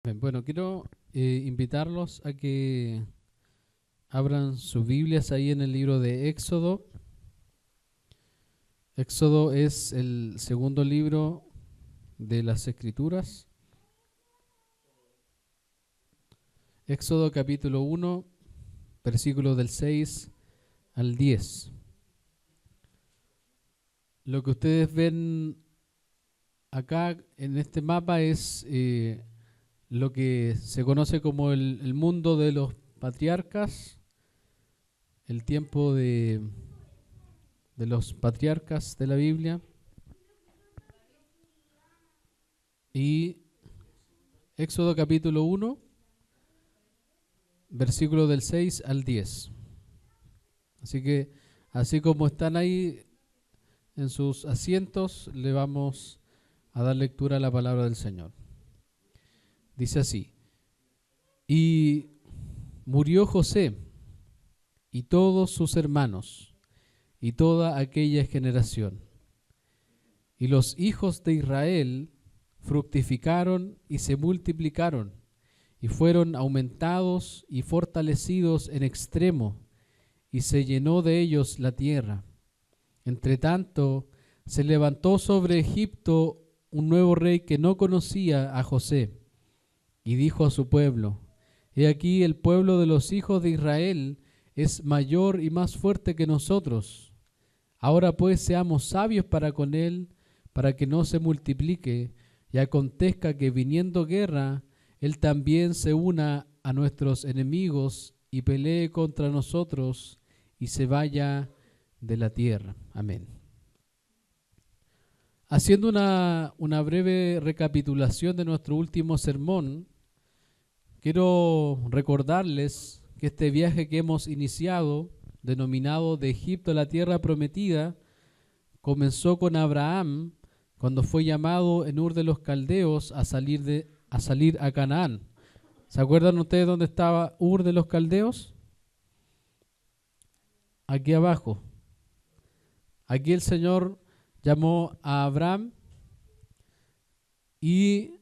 Bien, bueno, quiero invitarlos a que abran sus Biblias ahí en el libro de Éxodo. Éxodo es el segundo libro de las Escrituras. Éxodo capítulo 1, versículos del 6 al 10. Lo que ustedes ven acá en este mapa es lo que se conoce como el mundo de los patriarcas, el tiempo de los patriarcas de la Biblia. Y Éxodo capítulo 1, versículo del 6 al 10. Así que, así como están ahí en sus asientos, le vamos a dar lectura a la palabra del Señor. Dice así: Y murió José y todos sus hermanos y toda aquella generación. Y los hijos de Israel fructificaron y se multiplicaron, y fueron aumentados y fortalecidos en extremo, y se llenó de ellos la tierra. Entre tanto, se levantó sobre Egipto un nuevo rey que no conocía a José, y dijo a su pueblo: He aquí, el pueblo de los hijos de Israel es mayor y más fuerte que nosotros. Ahora pues seamos sabios para con él, para que no se multiplique, y acontezca que viniendo guerra, él también se una a nuestros enemigos y pelee contra nosotros y se vaya de la tierra. Amén. Haciendo una breve recapitulación de nuestro último sermón, quiero recordarles que este viaje que hemos iniciado, denominado de Egipto a la tierra prometida, comenzó con Abraham cuando fue llamado en Ur de los Caldeos a salir a Canaán. ¿Se acuerdan ustedes dónde estaba Ur de los Caldeos? Aquí abajo. Aquí el Señor llamó a Abraham y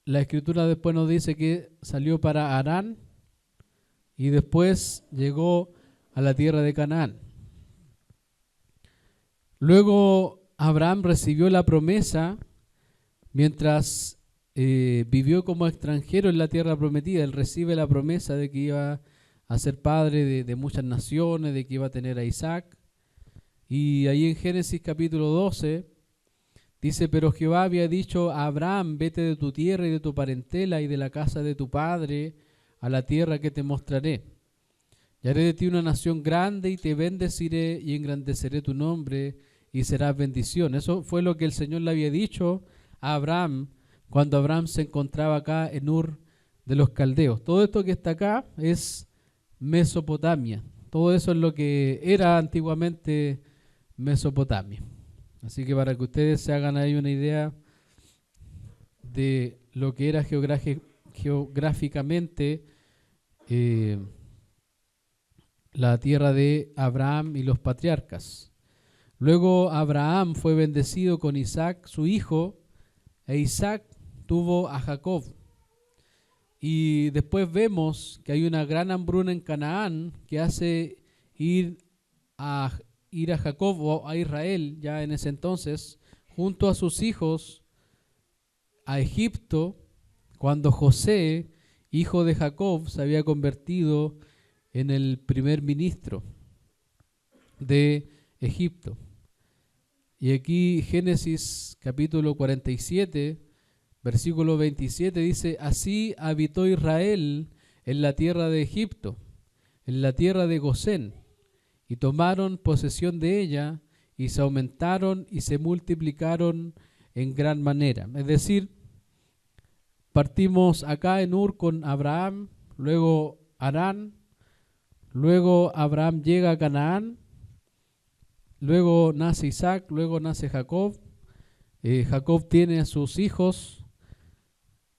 la Escritura después nos dice que salió para Harán y después llegó a la tierra de Canaán. Luego Abraham recibió la promesa mientras vivió como extranjero en la tierra prometida. Él recibe la promesa de que iba a ser padre de muchas naciones, de que iba a tener a Isaac. Y ahí en Génesis capítulo 12 dice: Pero Jehová había dicho a Abraham: Vete de tu tierra y de tu parentela y de la casa de tu padre a la tierra que te mostraré. Y haré de ti una nación grande y te bendeciré y engrandeceré tu nombre y serás bendición. Eso fue lo que el Señor le había dicho a Abraham cuando Abraham se encontraba acá en Ur de los Caldeos. Todo esto que está acá es Mesopotamia. Todo eso es lo que era antiguamente Mesopotamia. Así que para que ustedes se hagan ahí una idea de lo que era geográficamente la tierra de Abraham y los patriarcas. Luego Abraham fue bendecido con Isaac, su hijo, e Isaac tuvo a Jacob. Y después vemos que hay una gran hambruna en Canaán que hace ir a Jacob o a Israel, ya en ese entonces, junto a sus hijos, a Egipto, cuando José, hijo de Jacob, se había convertido en el primer ministro de Egipto. Y aquí Génesis capítulo 47, versículo 27 dice: Así habitó Israel en la tierra de Egipto, en la tierra de Gosén, y tomaron posesión de ella, y se aumentaron y se multiplicaron en gran manera. Es decir, partimos acá en Ur con Abraham, luego Harán, luego Abraham llega a Canaán, luego nace Isaac, luego nace Jacob. Jacob tiene a sus hijos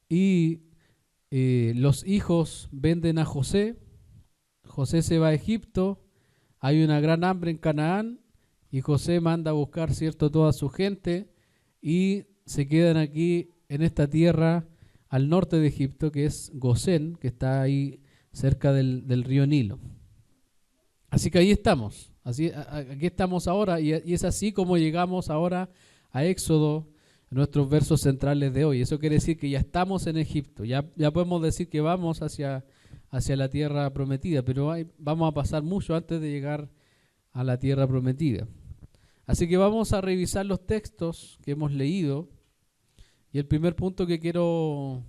y los hijos venden a José. José se va a Egipto, hay una gran hambre en Canaán y José manda a buscar, cierto, toda su gente y se quedan aquí en esta tierra al norte de Egipto, que es Gosén, que está ahí cerca del río Nilo. Así que ahí estamos, aquí estamos ahora, y es así como llegamos ahora a Éxodo, en nuestros versos centrales de hoy. Eso quiere decir que ya estamos en Egipto, ya podemos decir que vamos hacia la tierra prometida, pero vamos a pasar mucho antes de llegar a la tierra prometida. Así que vamos a revisar los textos que hemos leído, y el primer punto que quiero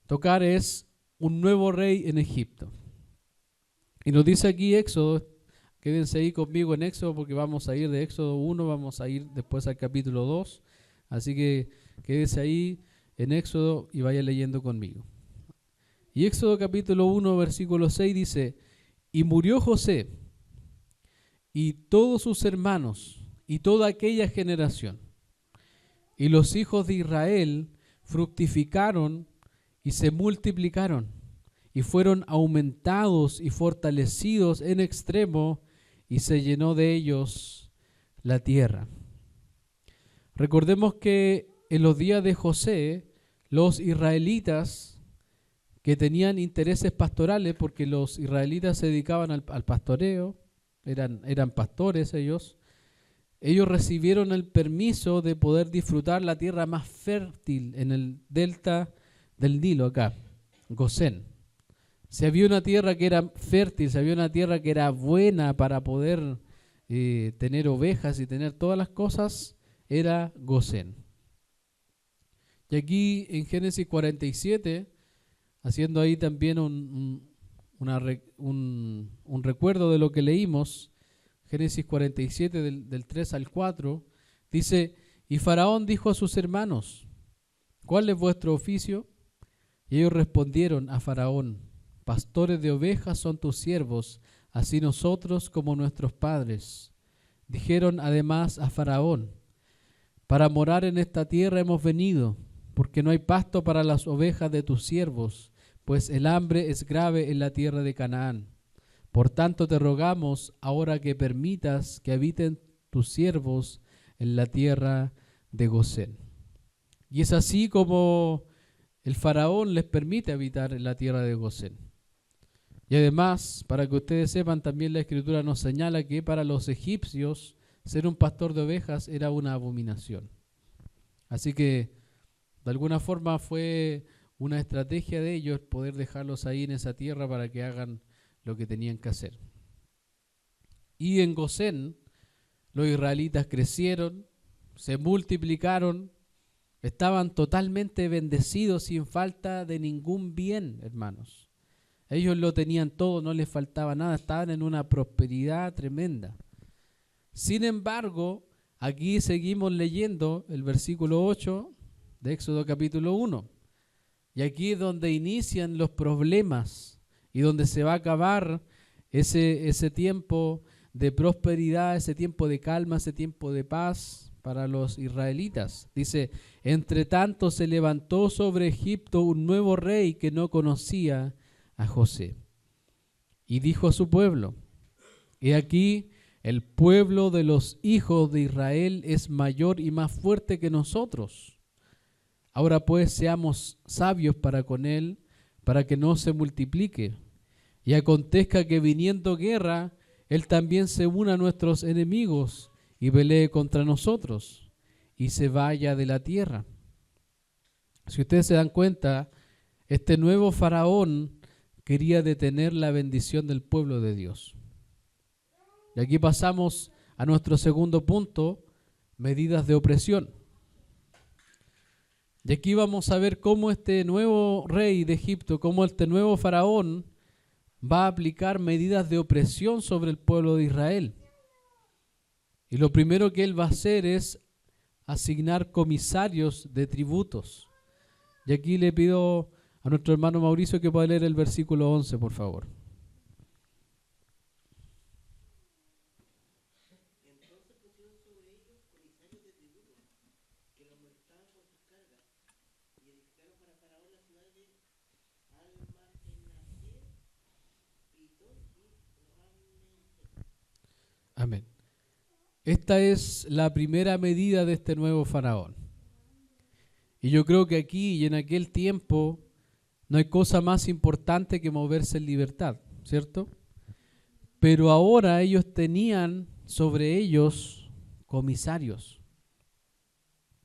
tocar es un nuevo rey en Egipto. Y nos dice aquí Éxodo, quédense ahí conmigo en Éxodo porque vamos a ir de Éxodo 1, vamos a ir después al capítulo 2, así que quédense ahí en Éxodo y vaya leyendo conmigo. Y Éxodo capítulo 1, versículo 6 dice: y murió José y todos sus hermanos y toda aquella generación, y los hijos de Israel fructificaron y se multiplicaron, y fueron aumentados y fortalecidos en extremo, y se llenó de ellos la tierra. Recordemos que en los días de José, los israelitas que tenían intereses pastorales, porque los israelitas se dedicaban al pastoreo, eran pastores ellos recibieron el permiso de poder disfrutar la tierra más fértil en el delta del Nilo acá, Gosén. Si había una tierra que era fértil, si había una tierra que era buena para poder tener ovejas y tener todas las cosas, era Gosén. Y aquí en Génesis 47, haciendo ahí también un recuerdo de lo que leímos, Génesis 47 del 3 al 4, dice: y Faraón dijo a sus hermanos: ¿cuál es vuestro oficio? Y ellos respondieron a Faraón: pastores de ovejas son tus siervos, así nosotros como nuestros padres. Dijeron además a Faraón: para morar en esta tierra hemos venido, porque no hay pasto para las ovejas de tus siervos, pues el hambre es grave en la tierra de Canaán. Por tanto te rogamos ahora que permitas que habiten tus siervos en la tierra de Gosén. Y es así como el faraón les permite habitar en la tierra de Gosén. Y además, para que ustedes sepan, también la Escritura nos señala que para los egipcios ser un pastor de ovejas era una abominación. Así que de alguna forma fue una estrategia de ellos poder dejarlos ahí en esa tierra para que hagan lo que tenían que hacer. Y en Gosén los israelitas crecieron, se multiplicaron, estaban totalmente bendecidos sin falta de ningún bien, hermanos. Ellos lo tenían todo, no les faltaba nada, estaban en una prosperidad tremenda. Sin embargo, aquí seguimos leyendo el versículo 8 de Éxodo capítulo 1. Y aquí es donde inician los problemas y donde se va a acabar ese tiempo de prosperidad, ese tiempo de calma, ese tiempo de paz para los israelitas. Dice: entre tanto se levantó sobre Egipto un nuevo rey que no conocía a José. Y dijo a su pueblo: he aquí, el pueblo de los hijos de Israel es mayor y más fuerte que nosotros. Ahora pues seamos sabios para con él, para que no se multiplique. Y acontezca que viniendo guerra, él también se una a nuestros enemigos y pelee contra nosotros y se vaya de la tierra. Si ustedes se dan cuenta, este nuevo faraón quería detener la bendición del pueblo de Dios. Y aquí pasamos a nuestro segundo punto: medidas de opresión. Y aquí vamos a ver cómo este nuevo rey de Egipto, cómo este nuevo faraón va a aplicar medidas de opresión sobre el pueblo de Israel. Y lo primero que él va a hacer es asignar comisarios de tributos. Y aquí le pido a nuestro hermano Mauricio que pueda leer el versículo 11, por favor. Amén. Esta es la primera medida de este nuevo faraón. Y yo creo que aquí y en aquel tiempo no hay cosa más importante que moverse en libertad, ¿cierto? Pero ahora ellos tenían sobre ellos comisarios.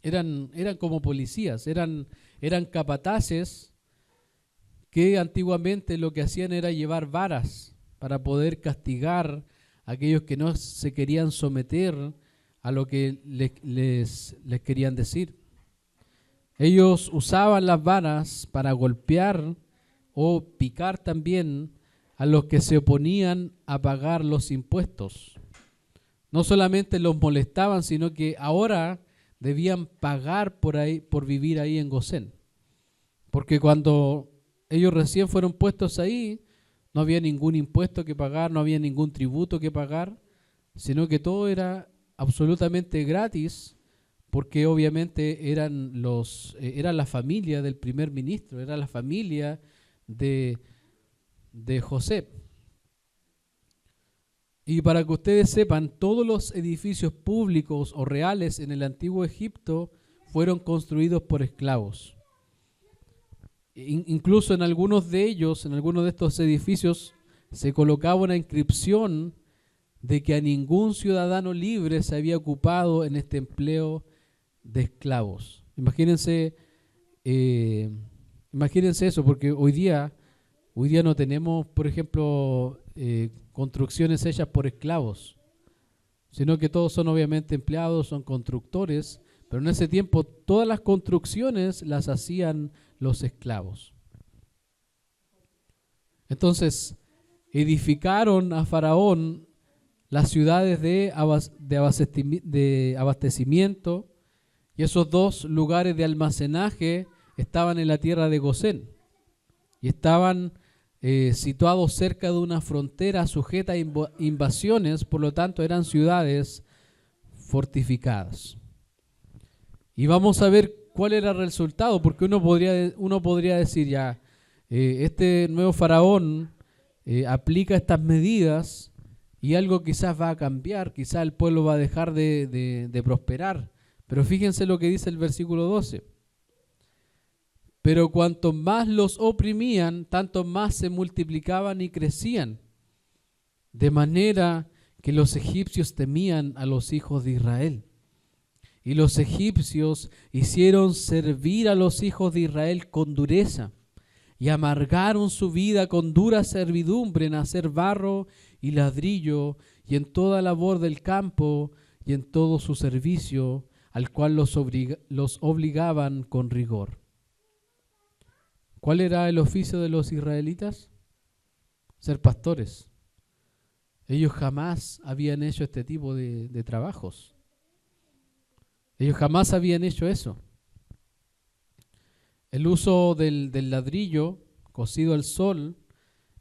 Eran como policías, eran capataces que antiguamente lo que hacían era llevar varas para poder castigar a aquellos que no se querían someter a lo que les querían decir. Ellos usaban las varas para golpear o picar también a los que se oponían a pagar los impuestos. No solamente los molestaban, sino que ahora debían pagar por vivir ahí en Gosén. Porque cuando ellos recién fueron puestos ahí, no había ningún impuesto que pagar, no había ningún tributo que pagar, sino que todo era absolutamente gratis, porque obviamente eran la familia del primer ministro, era la familia de José. Y para que ustedes sepan, todos los edificios públicos o reales en el antiguo Egipto fueron construidos por esclavos. Incluso en algunos de ellos, en algunos de estos edificios, se colocaba una inscripción de que a ningún ciudadano libre se había ocupado en este empleo de esclavos. Imagínense eso, porque hoy día no tenemos, por ejemplo, construcciones hechas por esclavos, sino que todos son obviamente empleados, son constructores, pero en ese tiempo todas las construcciones las hacían los esclavos. Entonces, edificaron a Faraón las ciudades de abastecimiento, y esos dos lugares de almacenaje estaban en la tierra de Gosén y estaban situados cerca de una frontera sujeta a invasiones, por lo tanto eran ciudades fortificadas. Y vamos a ver cuál era el resultado, porque uno podría decir ya, este nuevo faraón aplica estas medidas y algo quizás va a cambiar, quizás el pueblo va a dejar de prosperar. Pero fíjense lo que dice el versículo 12. Pero cuanto más los oprimían, tanto más se multiplicaban y crecían, de manera que los egipcios temían a los hijos de Israel. Y los egipcios hicieron servir a los hijos de Israel con dureza, y amargaron su vida con dura servidumbre en hacer barro y ladrillo, y en toda labor del campo, y en todo su servicio, al cual los obligaban con rigor. ¿Cuál era el oficio de los israelitas? Ser pastores. Ellos jamás habían hecho este tipo de trabajos. Ellos jamás habían hecho eso. El uso del ladrillo cocido al sol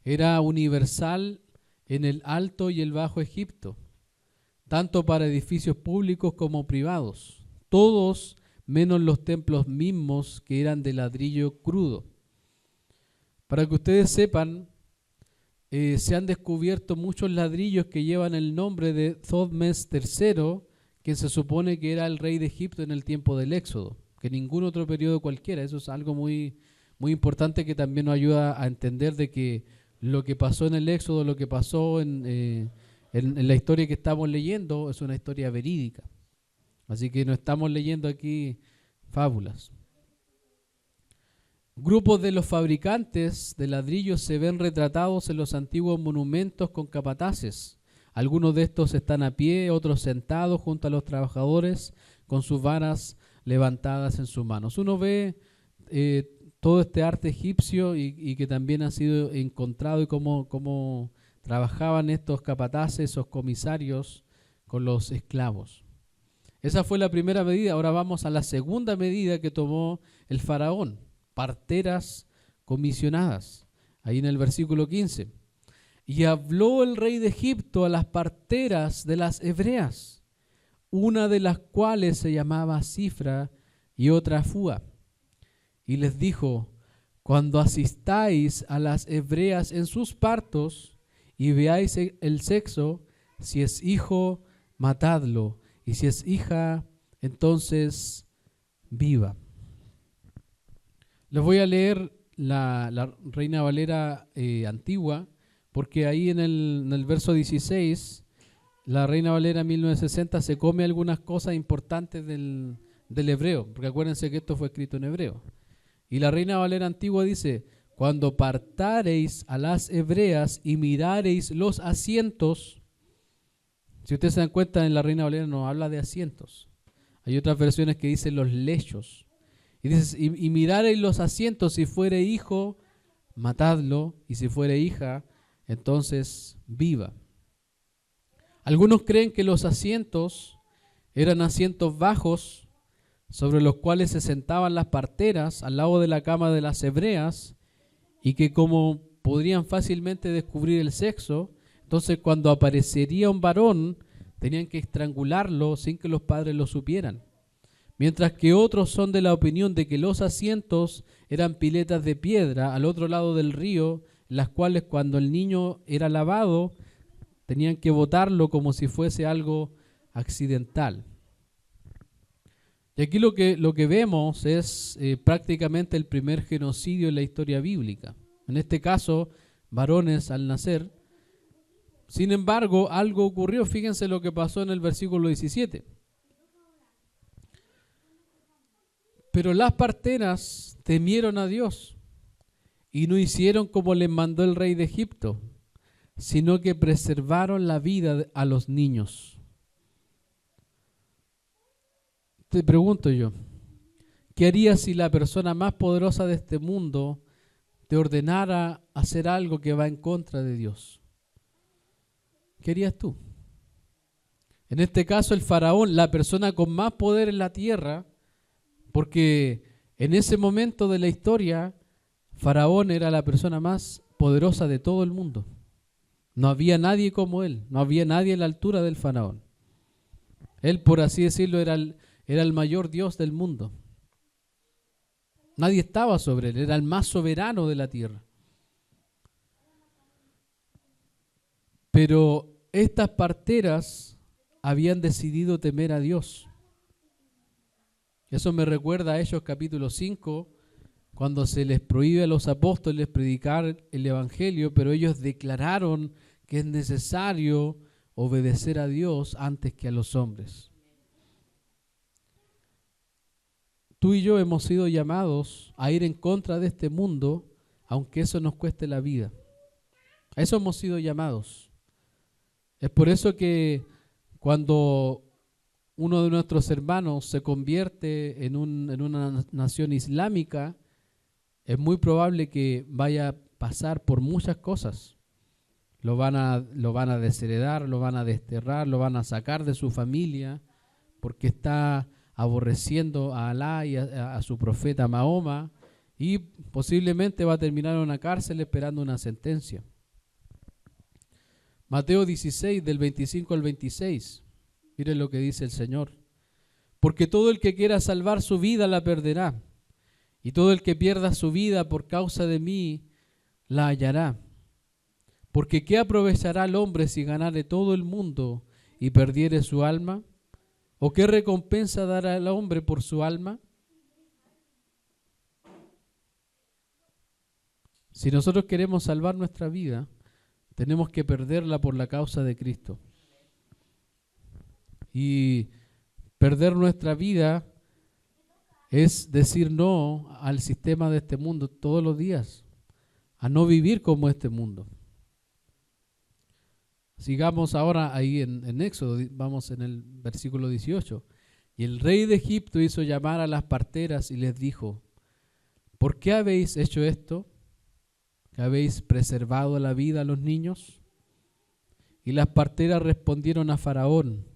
era universal en el Alto y el Bajo Egipto, tanto para edificios públicos como privados, todos menos los templos mismos que eran de ladrillo crudo. Para que ustedes sepan, se han descubierto muchos ladrillos que llevan el nombre de Thotmes III, que se supone que era el rey de Egipto en el tiempo del Éxodo, que ningún otro periodo cualquiera. Eso es algo muy, muy importante que también nos ayuda a entender de que lo que pasó en el Éxodo, lo que pasó en la historia que estamos leyendo, es una historia verídica. Así que no estamos leyendo aquí fábulas. Grupos de los fabricantes de ladrillos se ven retratados en los antiguos monumentos con capataces. Algunos de estos están a pie, otros sentados junto a los trabajadores con sus varas levantadas en sus manos. Uno ve todo este arte egipcio y que también ha sido encontrado y cómo trabajaban estos capataces o comisarios con los esclavos. Esa fue la primera medida. Ahora vamos a la segunda medida que tomó el faraón: parteras comisionadas. Ahí en el versículo 15. Y habló el rey de Egipto a las parteras de las hebreas, una de las cuales se llamaba Cifra y otra Fúa. Y les dijo: cuando asistáis a las hebreas en sus partos y veáis el sexo, si es hijo, matadlo, y si es hija, entonces viva. Les voy a leer la Reina Valera antigua, porque ahí en el verso 16, la Reina Valera 1960 se come algunas cosas importantes del hebreo, porque acuérdense que esto fue escrito en hebreo. Y la Reina Valera antigua dice: cuando partareis a las hebreas y mirareis los asientos. Si ustedes se dan cuenta, en la Reina Valera no habla de asientos. Hay otras versiones que dicen los lechos. Y dice: y mirareis los asientos, si fuere hijo, matadlo, y si fuere hija, entonces viva. Algunos creen que los asientos eran asientos bajos sobre los cuales se sentaban las parteras al lado de la cama de las hebreas, y que como podrían fácilmente descubrir el sexo, entonces cuando aparecería un varón tenían que estrangularlo sin que los padres lo supieran. Mientras que otros son de la opinión de que los asientos eran piletas de piedra al otro lado del río, las cuales cuando el niño era lavado tenían que botarlo como si fuese algo accidental. Y aquí lo que vemos es prácticamente el primer genocidio en la historia bíblica. En este caso, varones al nacer. Sin embargo, algo ocurrió. Fíjense lo que pasó en el versículo 17. Pero las parteras temieron a Dios y no hicieron como les mandó el rey de Egipto, sino que preservaron la vida a los niños. Te pregunto yo, ¿qué harías si la persona más poderosa de este mundo te ordenara hacer algo que va en contra de Dios? ¿Qué harías tú? En este caso, el faraón, la persona con más poder en la tierra, porque en ese momento de la historia, Faraón era la persona más poderosa de todo el mundo. No había nadie como él, no había nadie a la altura del faraón. Él, por así decirlo, era el mayor dios del mundo. Nadie estaba sobre él, era el más soberano de la tierra. Pero estas parteras habían decidido temer a Dios. Eso me recuerda a Hechos capítulo 5, cuando se les prohíbe a los apóstoles predicar el evangelio, pero ellos declararon que es necesario obedecer a Dios antes que a los hombres. Tú y yo hemos sido llamados a ir en contra de este mundo, aunque eso nos cueste la vida. A eso hemos sido llamados. Es por eso que cuando uno de nuestros hermanos se convierte en una nación islámica, es muy probable que vaya a pasar por muchas cosas. Lo van a desheredar, lo van a desterrar, lo van a sacar de su familia, porque está aborreciendo a Alá y a su profeta Mahoma, y posiblemente va a terminar en una cárcel esperando una sentencia. Mateo 16, del 25 al 26. Miren lo que dice el Señor. Porque todo el que quiera salvar su vida la perderá, y todo el que pierda su vida por causa de mí la hallará. Porque ¿qué aprovechará el hombre si ganare todo el mundo y perdiere su alma? ¿O qué recompensa dará el hombre por su alma? Si nosotros queremos salvar nuestra vida, tenemos que perderla por la causa de Cristo. Y perder nuestra vida es decir no al sistema de este mundo todos los días, a no vivir como este mundo. Sigamos ahora ahí en Éxodo, vamos en el versículo 18. Y el rey de Egipto hizo llamar a las parteras y les dijo: ¿por qué habéis hecho esto? ¿Que habéis preservado la vida a los niños? Y las parteras respondieron a Faraón: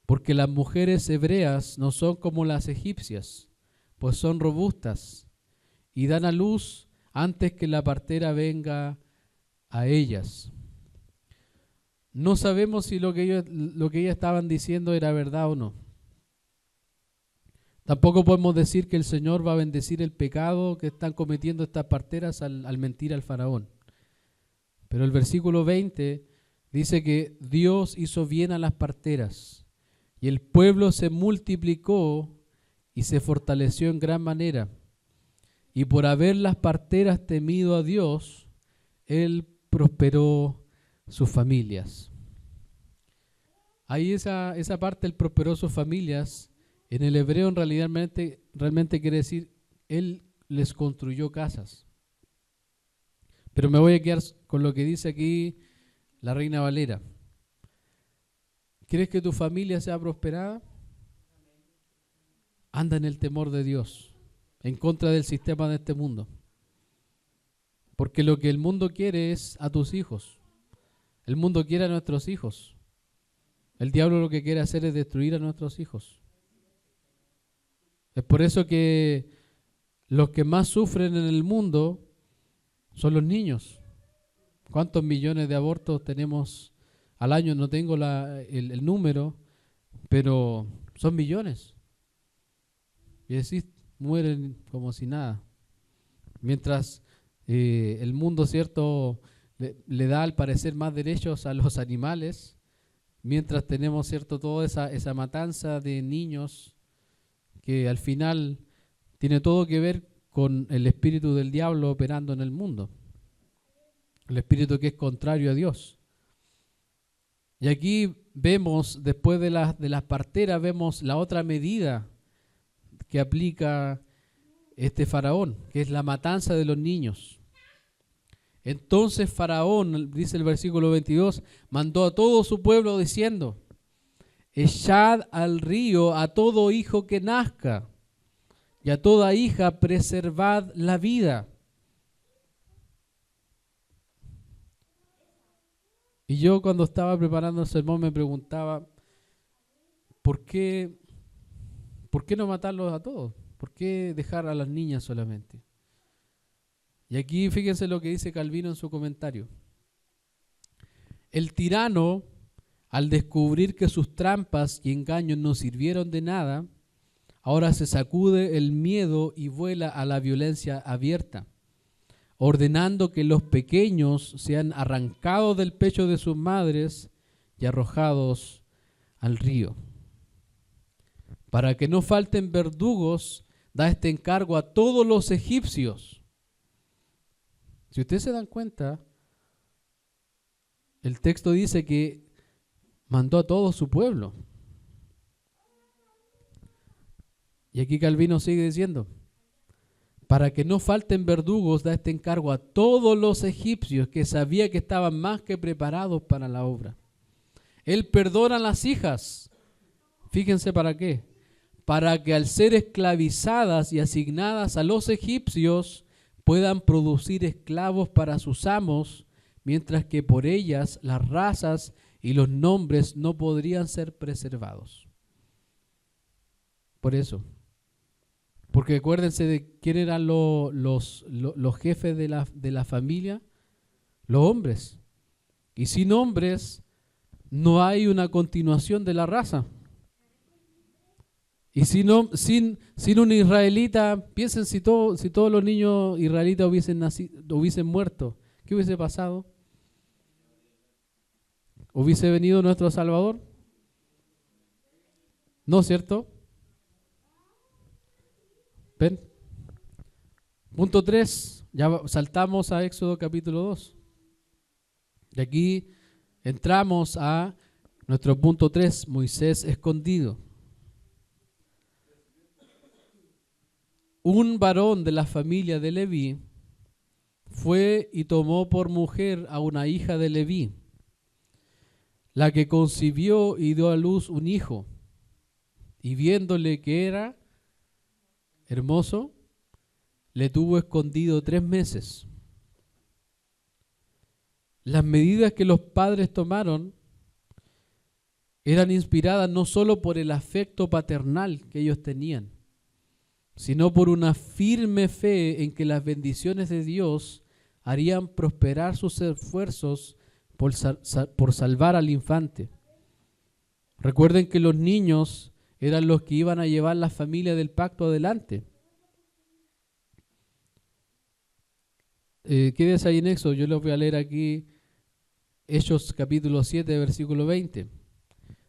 porque las mujeres hebreas no son como las egipcias, pues son robustas y dan a luz antes que la partera venga a ellas. No sabemos si lo que ellas estaban diciendo era verdad o no. Tampoco podemos decir que el Señor va a bendecir el pecado que están cometiendo estas parteras al mentir al faraón. Pero el versículo 20 dice que Dios hizo bien a las parteras y el pueblo se multiplicó y se fortaleció en gran manera. y por haber las parteras temido a Dios, Él prosperó sus familias. Ahí esa parte, Él prosperó sus familias, en el hebreo en realidad realmente quiere decir, Él les construyó casas. Pero me voy a quedar con lo que dice aquí la Reina Valera. ¿Quieres que tu familia sea prosperada? Anda en el temor de Dios, en contra del sistema de este mundo. Porque lo que el mundo quiere es a tus hijos. El mundo quiere a nuestros hijos. El diablo lo que quiere hacer es destruir a nuestros hijos. Es por eso que los que más sufren en el mundo son los niños. ¿Cuántos millones de abortos tenemos al año? No tengo el número, pero son millones. Y decís, mueren como si nada. Mientras el mundo, ¿cierto?, le da al parecer más derechos a los animales, mientras tenemos, ¿cierto?, toda esa matanza de niños que al final tiene todo que ver con el espíritu del diablo operando en el mundo. El espíritu que es contrario a Dios. Y aquí vemos, después de las parteras, vemos la otra medida que aplica este faraón, que es la matanza de los niños. Entonces Faraón, dice el versículo 22, mandó a todo su pueblo diciendo, echad al río a todo hijo que nazca, y a toda hija preservad la vida. Y yo cuando estaba preparando el sermón me preguntaba, ¿por qué no matarlos a todos? ¿Por qué dejar a las niñas solamente? Y aquí fíjense lo que dice Calvino en su comentario. El tirano, al descubrir que sus trampas y engaños no sirvieron de nada, ahora se sacude el miedo y vuela a la violencia abierta, ordenando que los pequeños sean arrancados del pecho de sus madres y arrojados al río. Para que no falten verdugos, da este encargo a todos los egipcios. Si ustedes se dan cuenta, el texto dice que mandó a todo su pueblo. Y aquí Calvino sigue diciendo, para que no falten verdugos, da este encargo a todos los egipcios que sabía que estaban más que preparados para la obra. Él perdona a las hijas. Fíjense para qué. Para que al ser esclavizadas y asignadas a los egipcios, puedan producir esclavos para sus amos, mientras que por ellas las razas y los nombres no podrían ser preservados. Por eso. Porque acuérdense de quién eran los jefes de la familia, los hombres. Y sin hombres no hay una continuación de la raza. Y sin un israelita, piensen si todos los niños israelitas hubiesen muerto, ¿qué hubiese pasado? ¿Hubiese venido nuestro Salvador? ¿No, cierto? ¿Ven? Punto 3, ya saltamos a Éxodo capítulo 2. Y aquí entramos a nuestro punto 3, Moisés escondido. Un varón de la familia de Leví fue y tomó por mujer a una hija de Leví, la que concibió y dio a luz un hijo, y viéndole que era hermoso, le tuvo escondido 3 meses. Las medidas que los padres tomaron eran inspiradas no solo por el afecto paternal que ellos tenían, sino por una firme fe en que las bendiciones de Dios harían prosperar sus esfuerzos por salvar al infante. Recuerden que los niños eran los que iban a llevar la familia del pacto adelante. Quédese ahí en Éxodo, yo les voy a leer aquí Hechos capítulo 7, versículo 20.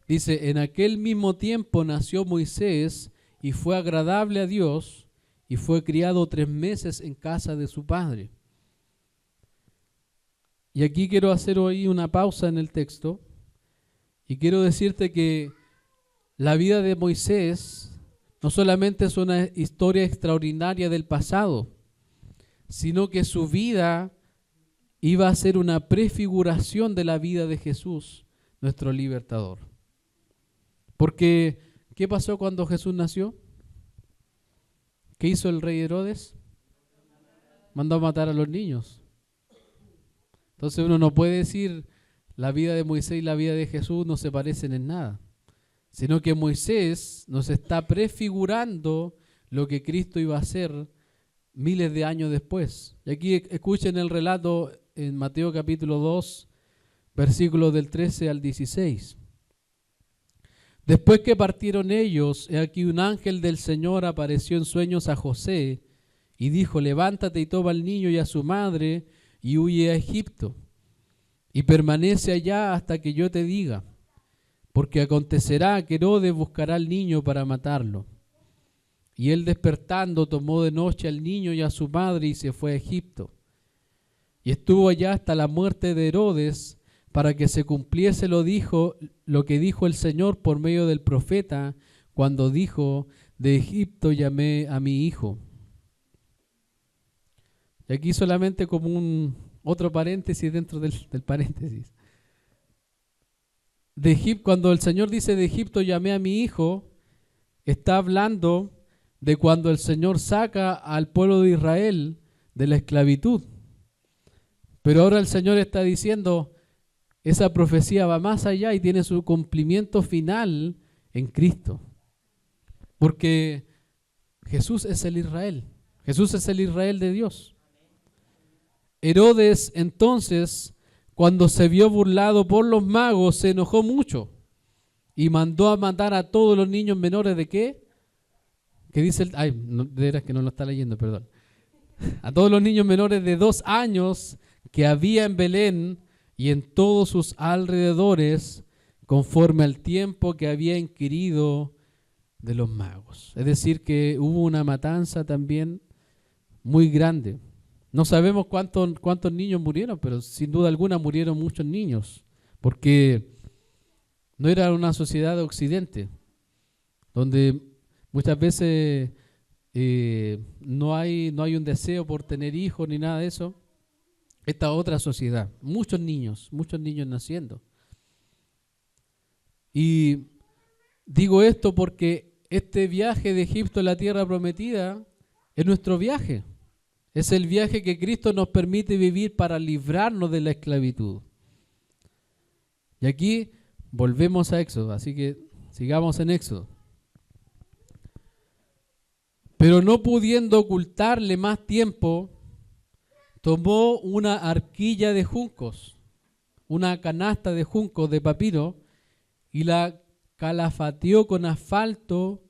Dice, en aquel mismo tiempo nació Moisés y fue agradable a Dios, y fue criado 3 meses en casa de su padre. Y aquí quiero hacer hoy una pausa en el texto y quiero decirte que la vida de Moisés no solamente es una historia extraordinaria del pasado, sino que su vida iba a ser una prefiguración de la vida de Jesús, nuestro libertador. Porque, ¿qué pasó cuando Jesús nació? ¿Qué hizo el rey Herodes? Mandó a matar a los niños. Entonces uno no puede decir la vida de Moisés y la vida de Jesús no se parecen en nada, sino que Moisés nos está prefigurando lo que Cristo iba a hacer miles de años después. Y aquí escuchen el relato en Mateo capítulo 2, versículos del 13 al 16. Después que partieron ellos, he aquí un ángel del Señor apareció en sueños a José y dijo: levántate y toma al niño y a su madre y huye a Egipto y permanece allá hasta que yo te diga, porque acontecerá que Herodes buscará al niño para matarlo. Y él despertando tomó de noche al niño y a su madre y se fue a Egipto. Y estuvo allá hasta la muerte de Herodes, para que se cumpliese lo que dijo el Señor por medio del profeta, cuando dijo: de Egipto llamé a mi hijo. Y aquí solamente como un otro paréntesis dentro del paréntesis. Cuando el Señor dice de Egipto llamé a mi hijo, está hablando de cuando el Señor saca al pueblo de Israel de la esclavitud. Pero ahora el Señor está diciendo, esa profecía va más allá y tiene su cumplimiento final en Cristo. Porque Jesús es el Israel. Jesús es el Israel de Dios. Herodes entonces, cuando se vio burlado por los magos, se enojó mucho y mandó a matar a todos los niños menores de ¿qué? Que dice de veras que no lo está leyendo, perdón. A todos los niños menores de 2 años que había en Belén y en todos sus alrededores, conforme al tiempo que había inquirido de los magos. Es decir, que hubo una matanza también muy grande. No sabemos cuántos niños murieron, pero sin duda alguna murieron muchos niños, porque no era una sociedad de Occidente, donde muchas veces no hay un deseo por tener hijos ni nada de eso. Esta otra sociedad, muchos niños naciendo. Y digo esto porque este viaje de Egipto a la tierra prometida es nuestro viaje. Es el viaje que Cristo nos permite vivir para librarnos de la esclavitud. Y aquí volvemos a Éxodo, así que sigamos en Éxodo. Pero no pudiendo ocultarle más tiempo, tomó una arquilla de juncos, una canasta de juncos de papiro, y la calafateó con asfalto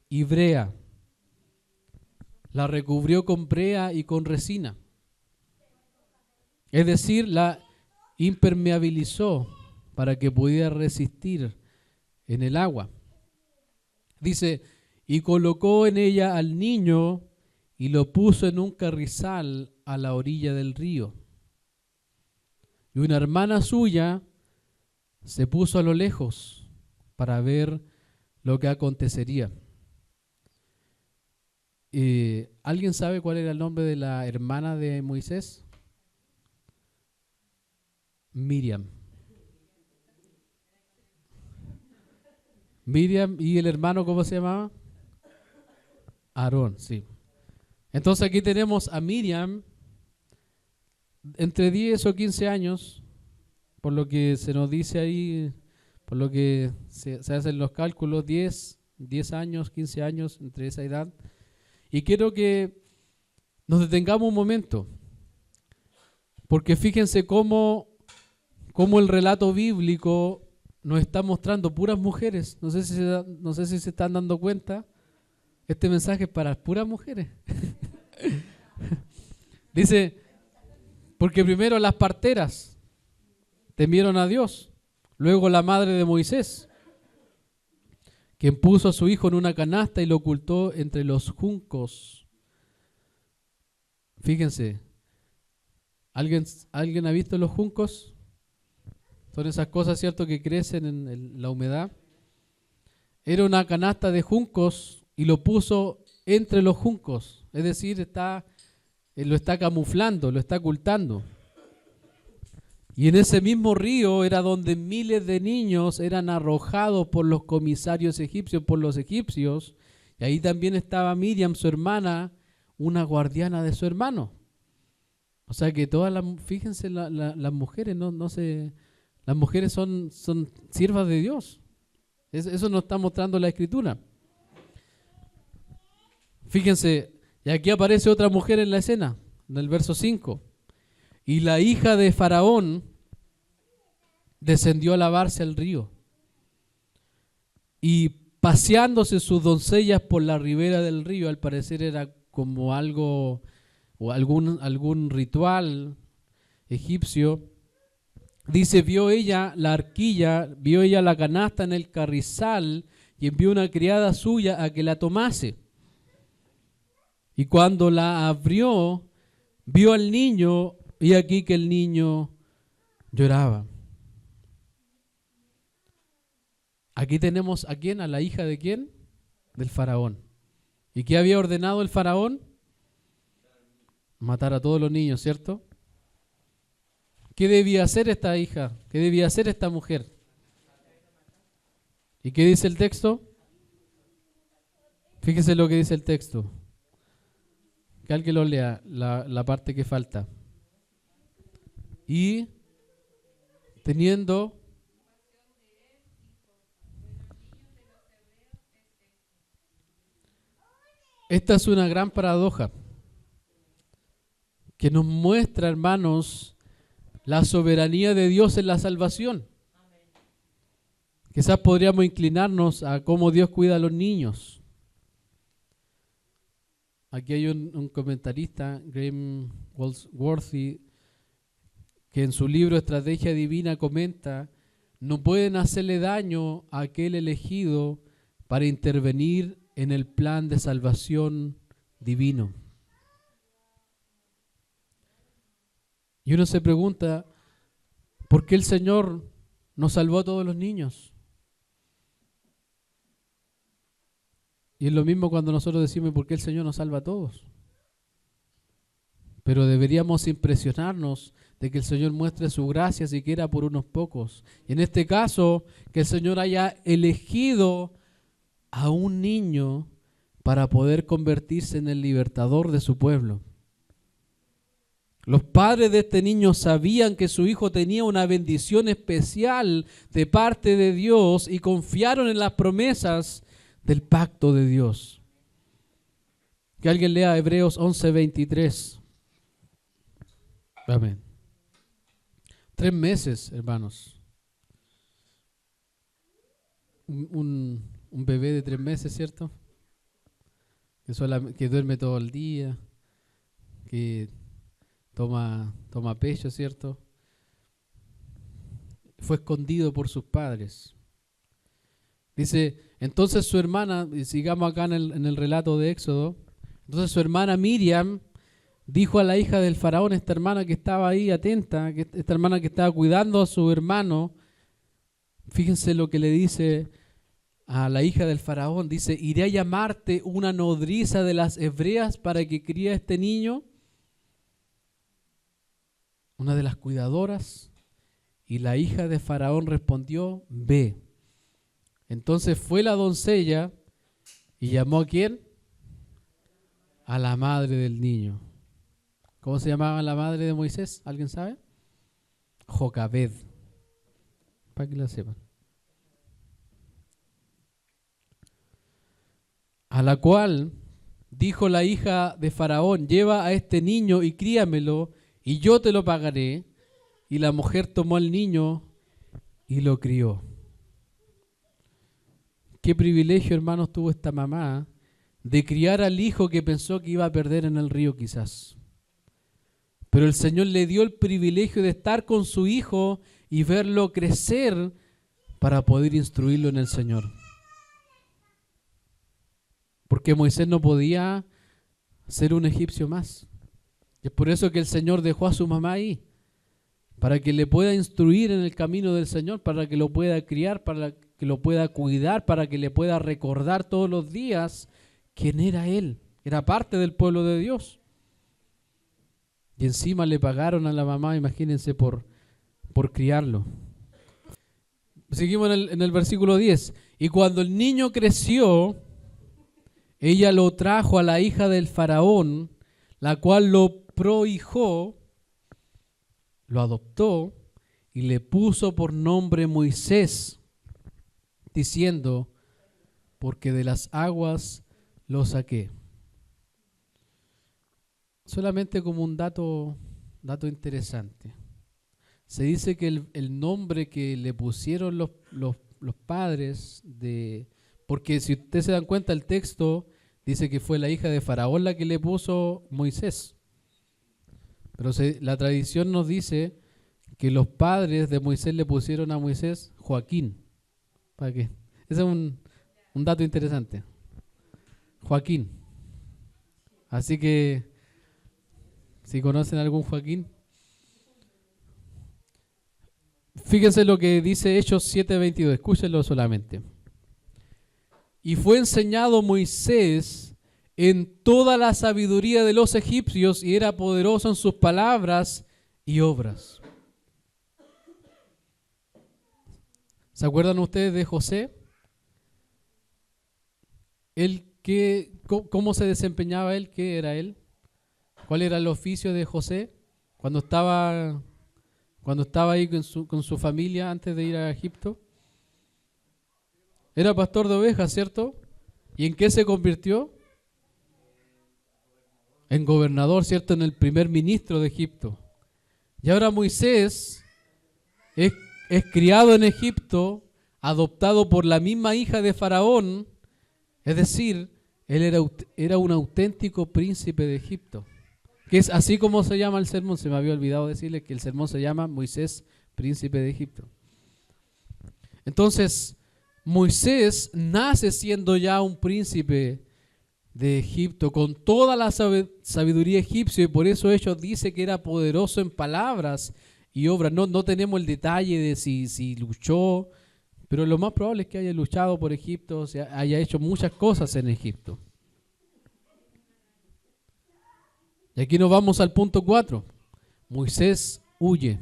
y brea. La recubrió con brea y con resina. Es decir, la impermeabilizó para que pudiera resistir en el agua. Dice, y colocó en ella al niño y lo puso en un carrizal a la orilla del río. Y una hermana suya se puso a lo lejos para ver lo que acontecería. ¿Alguien sabe cuál era el nombre de la hermana de Moisés? Miriam. Miriam, ¿y el hermano cómo se llamaba? Aarón, sí. Entonces aquí tenemos a Miriam entre 10 o 15 años, por lo que se nos dice ahí, por lo que se hacen los cálculos, 10 años, 15 años, entre esa edad. Y quiero que nos detengamos un momento, porque fíjense cómo el relato bíblico nos está mostrando puras mujeres. No sé si se están dando cuenta. Este mensaje es para puras mujeres. Dice, porque primero las parteras temieron a Dios, luego la madre de Moisés, quien puso a su hijo en una canasta y lo ocultó entre los juncos Fíjense, ¿alguien ha visto los juncos? Son esas cosas, ¿cierto?, que crecen en la humedad. Era una canasta de juncos y lo puso entre los juncos. Es decir, lo está camuflando, lo está ocultando. Y en ese mismo río era donde miles de niños eran arrojados por los comisarios egipcios, por los egipcios. Y ahí también estaba Miriam, su hermana, una guardiana de su hermano. O sea que fíjense, las mujeres las mujeres son siervas de Dios. Eso nos está mostrando la Escritura. Fíjense, y aquí aparece otra mujer en la escena, en el verso 5. Y la hija de Faraón descendió a lavarse al río. Y paseándose sus doncellas por la ribera del río, al parecer era como algo o algún ritual egipcio. Dice, vio ella la arquilla, vio ella la canasta en el carrizal y envió una criada suya a que la tomase. Y cuando la abrió, vio al niño y aquí que el niño lloraba. Aquí tenemos a quién, a la hija de quién, del faraón. ¿Y qué había ordenado el faraón? Matar a todos los niños, ¿cierto? ¿Qué debía hacer esta hija? ¿Qué debía hacer esta mujer? ¿Y qué dice el texto? Fíjese lo que dice el texto. Que alguien lo lea, la parte que falta. Y teniendo... Esta es una gran paradoja que nos muestra, hermanos, la soberanía de Dios en la salvación. Quizás podríamos inclinarnos a cómo Dios cuida a los niños. Aquí hay un comentarista, Graham Goldsworthy, que en su libro Estrategia Divina comenta: no pueden hacerle daño a aquel elegido para intervenir en el plan de salvación divino. Y uno se pregunta, ¿por qué el Señor no salvó a todos los niños? Y es lo mismo cuando nosotros decimos, ¿por qué el Señor nos salva a todos? Pero deberíamos impresionarnos de que el Señor muestre su gracia siquiera por unos pocos. Y en este caso, que el Señor haya elegido a un niño para poder convertirse en el libertador de su pueblo. Los padres de este niño sabían que su hijo tenía una bendición especial de parte de Dios y confiaron en las promesas del pacto de Dios. Que alguien lea Hebreos 11:23. Amén. 3 meses, hermanos. Un bebé de 3 meses, ¿cierto? Que duerme todo el día, que toma pecho, ¿cierto? Fue escondido por sus padres. Dice, entonces su hermana, y sigamos acá en el relato de Éxodo, entonces su hermana Miriam dijo a la hija del faraón, esta hermana que estaba ahí atenta, esta hermana que estaba cuidando a su hermano, fíjense lo que le dice a la hija del faraón, dice, iré a llamarte una nodriza de las hebreas para que críe a este niño, una de las cuidadoras. Y la hija de faraón respondió, ve. Entonces fue la doncella y llamó ¿a quién? A la madre del niño. ¿Cómo se llamaba la madre de Moisés? ¿Alguien sabe? Jocabed. Para que la sepan. A la cual dijo la hija de Faraón, lleva a este niño y críamelo, y yo te lo pagaré. Y la mujer tomó al niño y lo crió. Qué privilegio, hermanos, tuvo esta mamá de criar al hijo que pensó que iba a perder en el río quizás. Pero el Señor le dio el privilegio de estar con su hijo y verlo crecer para poder instruirlo en el Señor. Porque Moisés no podía ser un egipcio más. Y es por eso que el Señor dejó a su mamá ahí, para que le pueda instruir en el camino del Señor, para que lo pueda criar, para que lo pueda cuidar, para que le pueda recordar todos los días quién era él. Era parte del pueblo de Dios. Y encima le pagaron a la mamá, imagínense, por criarlo. Seguimos en el versículo 10. Y cuando el niño creció, ella lo trajo a la hija del faraón, la cual lo prohijó, lo adoptó y le puso por nombre Moisés, diciendo, porque de las aguas lo saqué. Solamente como un dato interesante. Se dice que el nombre que le pusieron los padres porque si ustedes se dan cuenta, el texto dice que fue la hija de Faraón la que le puso Moisés. Pero la tradición nos dice que los padres de Moisés le pusieron a Moisés Joaquín. ¿Para qué? Ese es un dato interesante. Joaquín. Así que, si conocen a algún Joaquín, fíjense lo que dice Hechos 7:22, escúchenlo solamente. Y fue enseñado Moisés en toda la sabiduría de los egipcios y era poderoso en sus palabras y obras. ¿Se acuerdan ustedes de José? ¿Cómo se desempeñaba él? ¿Qué era él? ¿Cuál era el oficio de José cuando estaba ahí con su familia antes de ir a Egipto? Era pastor de ovejas, ¿cierto? ¿Y en qué se convirtió? En gobernador, ¿cierto? En el primer ministro de Egipto. Y ahora Moisés es criado en Egipto, adoptado por la misma hija de Faraón, es decir, él era un auténtico príncipe de Egipto. Que es así como se llama el sermón. Se me había olvidado decirle que el sermón se llama Moisés, príncipe de Egipto. Entonces, Moisés nace siendo ya un príncipe de Egipto, con toda la sabiduría egipcia, y por eso ellos dicen que era poderoso en palabras y obras. No tenemos el detalle de si luchó, pero lo más probable es que haya luchado por Egipto, o sea, haya hecho muchas cosas en Egipto. Y aquí nos vamos al punto 4. Moisés huye.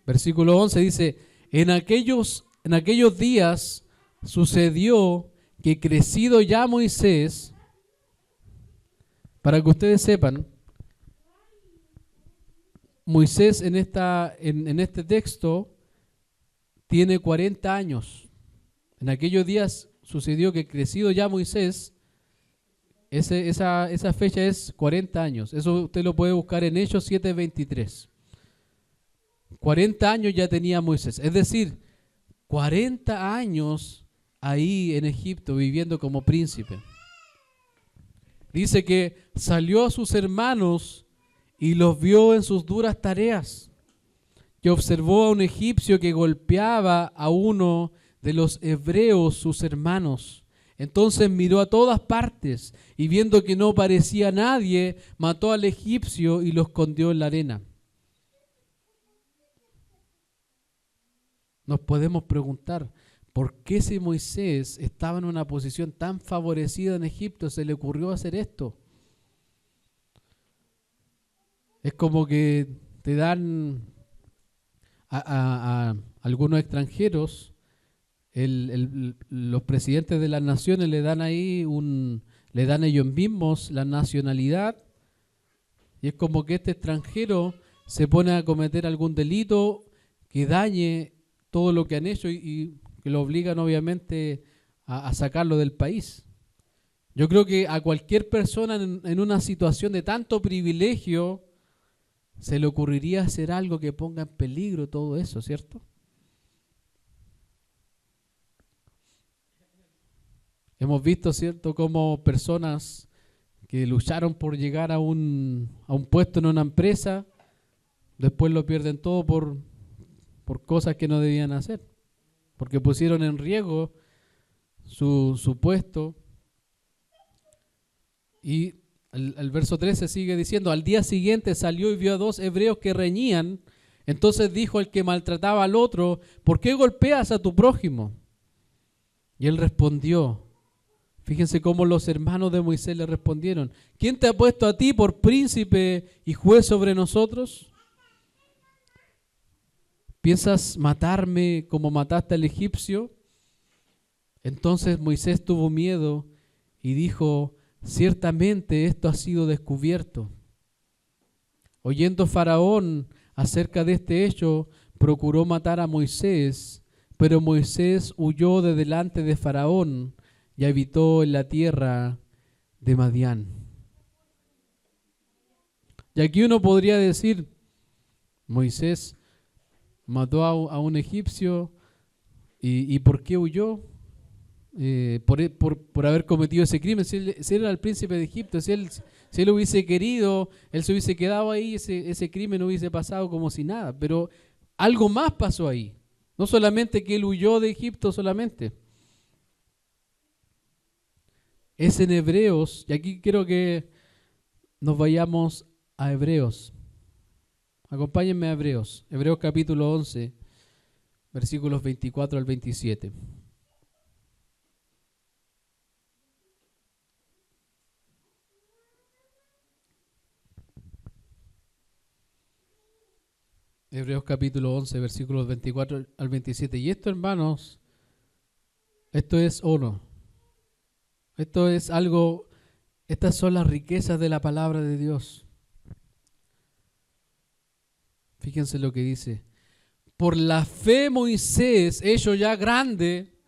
Versículo 11 dice, en aquellos días sucedió que crecido ya Moisés, para que ustedes sepan, Moisés en este texto tiene 40 años. En aquellos días sucedió que crecido ya Moisés, esa fecha es 40 años. Eso usted lo puede buscar en Hechos 7:23. 40 años ya tenía Moisés. Es decir, 40 años ahí en Egipto viviendo como príncipe. Dice que salió a sus hermanos y los vio en sus duras tareas. Que observó a un egipcio que golpeaba a uno de los hebreos, sus hermanos. Entonces miró a todas partes y viendo que no parecía nadie, mató al egipcio y lo escondió en la arena. Nos podemos preguntar, ¿por qué si Moisés estaba en una posición tan favorecida en Egipto se le ocurrió hacer esto? Es como que te dan a algunos extranjeros, los presidentes de las naciones le dan ellos mismos la nacionalidad, y es como que este extranjero se pone a cometer algún delito que dañe todo lo que han hecho y que lo obligan obviamente a sacarlo del país. Yo creo que a cualquier persona en una situación de tanto privilegio se le ocurriría hacer algo que ponga en peligro todo eso, ¿cierto? Hemos visto, ¿cierto?, cómo personas que lucharon por llegar a un puesto en una empresa, después lo pierden todo por cosas que no debían hacer, porque pusieron en riesgo su puesto. Y el verso 13 sigue diciendo, al día siguiente salió y vio a dos hebreos que reñían. Entonces dijo el que maltrataba al otro, ¿por qué golpeas a tu prójimo? Y él respondió, fíjense cómo los hermanos de Moisés le respondieron, ¿quién te ha puesto a ti por príncipe y juez sobre nosotros? ¿Piensas matarme como mataste al egipcio? Entonces Moisés tuvo miedo y dijo, ciertamente esto ha sido descubierto. Oyendo Faraón acerca de este hecho, procuró matar a Moisés, pero Moisés huyó de delante de Faraón y habitó en la tierra de Madián. Y aquí uno podría decir, Moisés mató a un egipcio y ¿por qué huyó? Por haber cometido ese crimen. Si él era el príncipe de Egipto, si él hubiese querido, él se hubiese quedado ahí, ese crimen hubiese pasado como si nada. Pero algo más pasó ahí. No solamente que él huyó de Egipto solamente. Es en Hebreos, y aquí quiero que nos vayamos a Hebreos. Acompáñenme a Hebreos. Hebreos capítulo 11, versículos 24 al 27. Hebreos capítulo 11, versículos 24 al 27. Y esto, hermanos, esto es oro. Esto es algo, estas son las riquezas de la palabra de Dios. Fíjense lo que dice. Por la fe Moisés, hecho ya grande,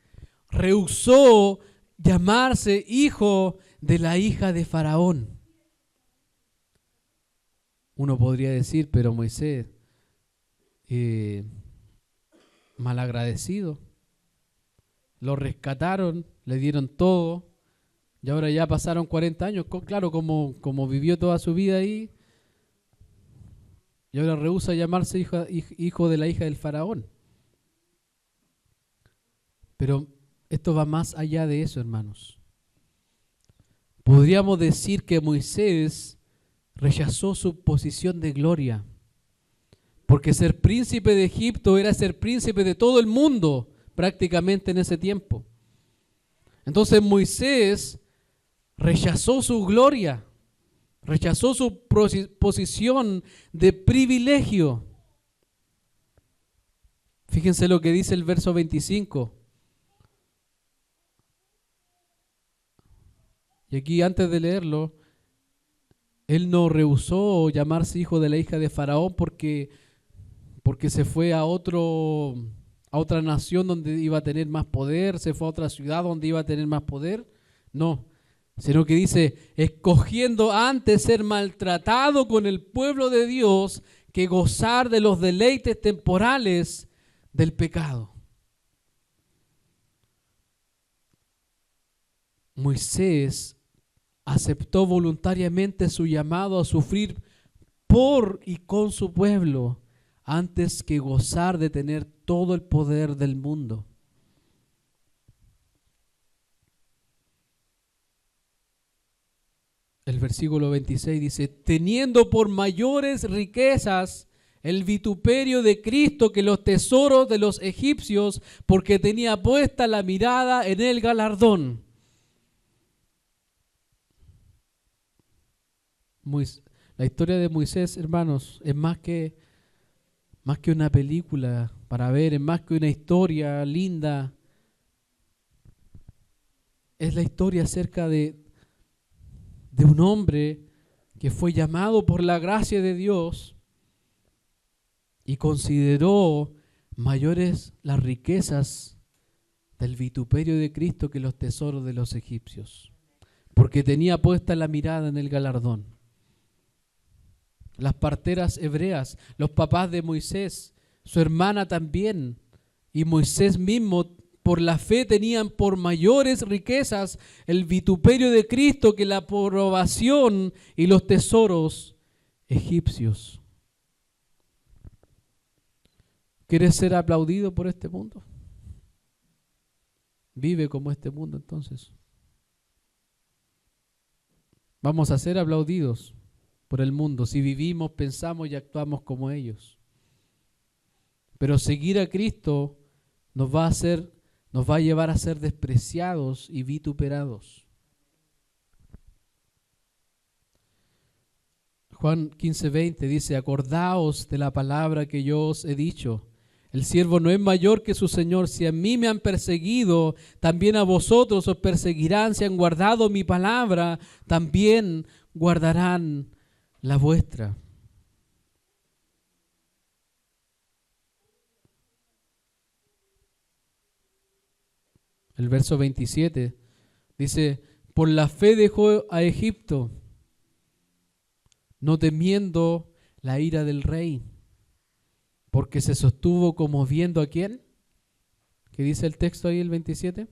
rehusó llamarse hijo de la hija de Faraón. Uno podría decir, pero Moisés, malagradecido, lo rescataron, le dieron todo, y ahora ya pasaron 40 años, claro, como vivió toda su vida ahí, y ahora rehúsa llamarse hijo de la hija del faraón. Pero esto va más allá de eso, hermanos. Podríamos decir que Moisés rechazó su posición de gloria, porque ser príncipe de Egipto era ser príncipe de todo el mundo, prácticamente en ese tiempo. Entonces Moisés rechazó su gloria, rechazó su posición de privilegio. Fíjense lo que dice el verso 25. Y aquí, antes de leerlo, él no rehusó llamarse hijo de la hija de Faraón porque se fue a otra nación donde iba a tener más poder, se fue a otra ciudad donde iba a tener más poder. No, sino que dice, escogiendo antes ser maltratado con el pueblo de Dios que gozar de los deleites temporales del pecado. Moisés aceptó voluntariamente su llamado a sufrir por y con su pueblo antes que gozar de tener todo el poder del mundo. El versículo 26 dice, teniendo por mayores riquezas el vituperio de Cristo que los tesoros de los egipcios, porque tenía puesta la mirada en el galardón. La historia de Moisés, hermanos, es más que una película para ver, es más que una historia linda. Es la historia acerca de un hombre que fue llamado por la gracia de Dios y consideró mayores las riquezas del vituperio de Cristo que los tesoros de los egipcios, porque tenía puesta la mirada en el galardón. Las parteras hebreas, los papás de Moisés, su hermana también, y Moisés mismo, por la fe tenían por mayores riquezas el vituperio de Cristo que la aprobación y los tesoros egipcios. ¿Quieres ser aplaudido por este mundo? Vive como este mundo entonces. Vamos a ser aplaudidos por el mundo si vivimos, pensamos y actuamos como ellos. Pero seguir a Cristo nos va a llevar a ser despreciados y vituperados. Juan 15:20 dice: acordaos de la palabra que yo os he dicho. El siervo no es mayor que su Señor. Si a mí me han perseguido, también a vosotros os perseguirán. Si han guardado mi palabra, también guardarán la vuestra. El verso 27 dice: por la fe dejó a Egipto, no temiendo la ira del rey, porque se sostuvo como viendo a quién. ¿Qué dice el texto ahí, el 27?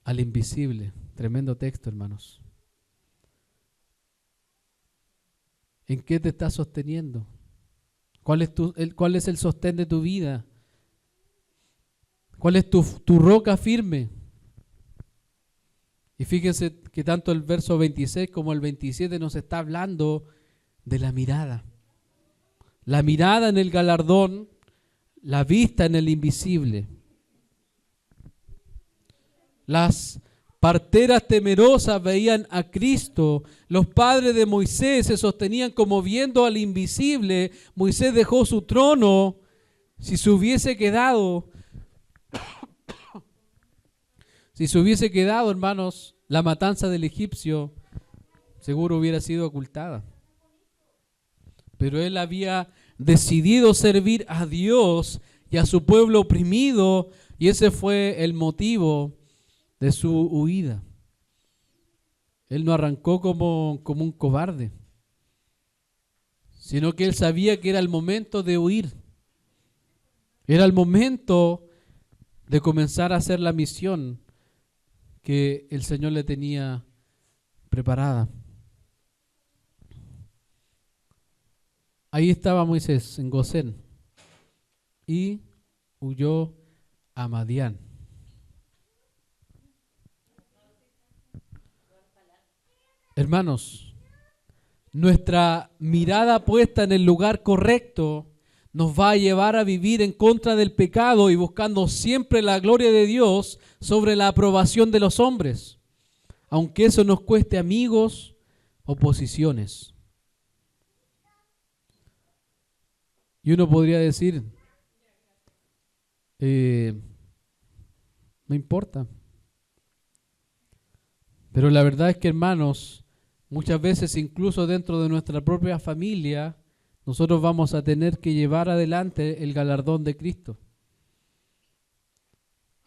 Al invisible. Tremendo texto, hermanos. ¿En qué te estás sosteniendo? ¿Cuál es el sostén de tu vida? ¿Cuál es tu roca firme? Y fíjense que tanto el verso 26 como el 27 nos está hablando de la mirada. La mirada en el galardón, la vista en el invisible. Las parteras temerosas veían a Cristo. Los padres de Moisés se sostenían como viendo al invisible. Moisés dejó su trono. Si se hubiese quedado, hermanos, la matanza del egipcio seguro hubiera sido ocultada. Pero él había decidido servir a Dios y a su pueblo oprimido, y ese fue el motivo de su huida. Él no arrancó como un cobarde, sino que él sabía que era el momento de huir. Era el momento de comenzar a hacer la misión que el Señor le tenía preparada. Ahí estaba Moisés en Gosén y huyó a Madián. Hermanos, nuestra mirada puesta en el lugar correcto nos va a llevar a vivir en contra del pecado y buscando siempre la gloria de Dios sobre la aprobación de los hombres, aunque eso nos cueste amigos o posiciones. Y uno podría decir, no importa. Pero la verdad es que, hermanos, muchas veces incluso dentro de nuestra propia familia, nosotros vamos a tener que llevar adelante el galardón de Cristo.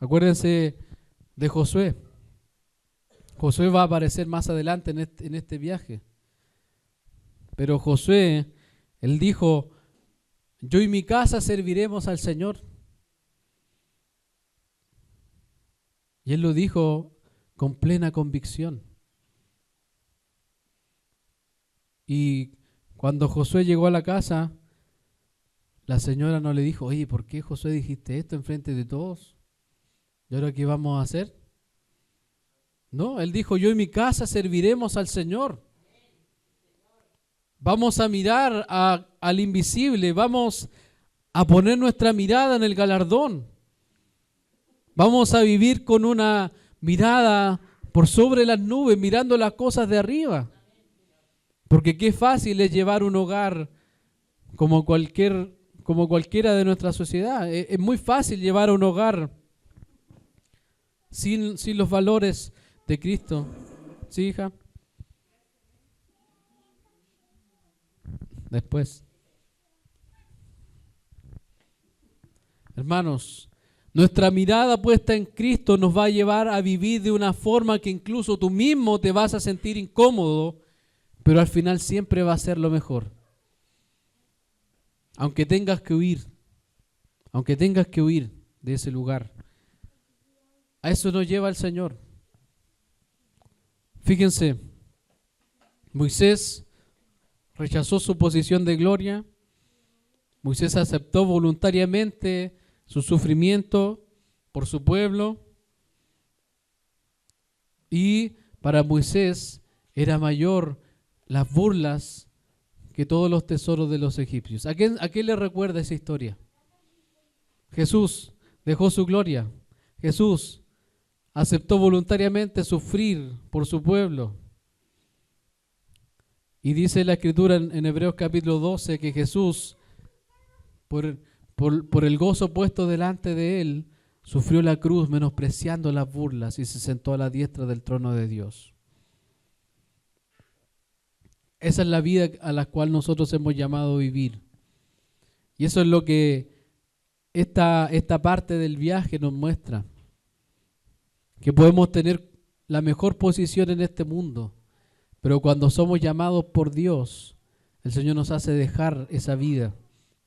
Acuérdense de Josué. Josué va a aparecer más adelante en este viaje. Pero Josué, él dijo: yo y mi casa serviremos al Señor. Y él lo dijo con plena convicción. Y cuando Josué llegó a la casa, la señora no le dijo: oye, ¿por qué, Josué, dijiste esto enfrente de todos? ¿Y ahora qué vamos a hacer? No, él dijo: yo y mi casa serviremos al Señor. Vamos a mirar al invisible, vamos a poner nuestra mirada en el galardón. Vamos a vivir con una mirada por sobre las nubes, mirando las cosas de arriba. Porque qué fácil es llevar un hogar como cualquiera de nuestra sociedad. Es muy fácil llevar un hogar sin los valores de Cristo. ¿Sí, hija? Después. Hermanos, nuestra mirada puesta en Cristo nos va a llevar a vivir de una forma que incluso tú mismo te vas a sentir incómodo, pero al final siempre va a ser lo mejor. Aunque tengas que huir de ese lugar. A eso nos lleva el Señor. Fíjense, Moisés rechazó su posición de gloria. Moisés aceptó voluntariamente su sufrimiento por su pueblo. Y para Moisés era mayor las burlas que todos los tesoros de los egipcios. ¿A qué le recuerda esa historia? Jesús dejó su gloria. Jesús aceptó voluntariamente sufrir por su pueblo. Y dice la Escritura en Hebreos capítulo 12 que Jesús, por el gozo puesto delante de él, sufrió la cruz menospreciando las burlas y se sentó a la diestra del trono de Dios. Esa es la vida a la cual nosotros hemos llamado a vivir. Y eso es lo que esta parte del viaje nos muestra. Que podemos tener la mejor posición en este mundo, pero cuando somos llamados por Dios, el Señor nos hace dejar esa vida.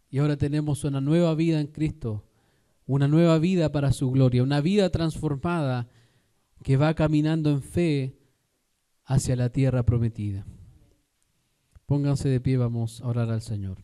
Y ahora tenemos una nueva vida en Cristo, una nueva vida para su gloria, una vida transformada que va caminando en fe hacia la tierra prometida. Pónganse de pie, vamos a orar al Señor.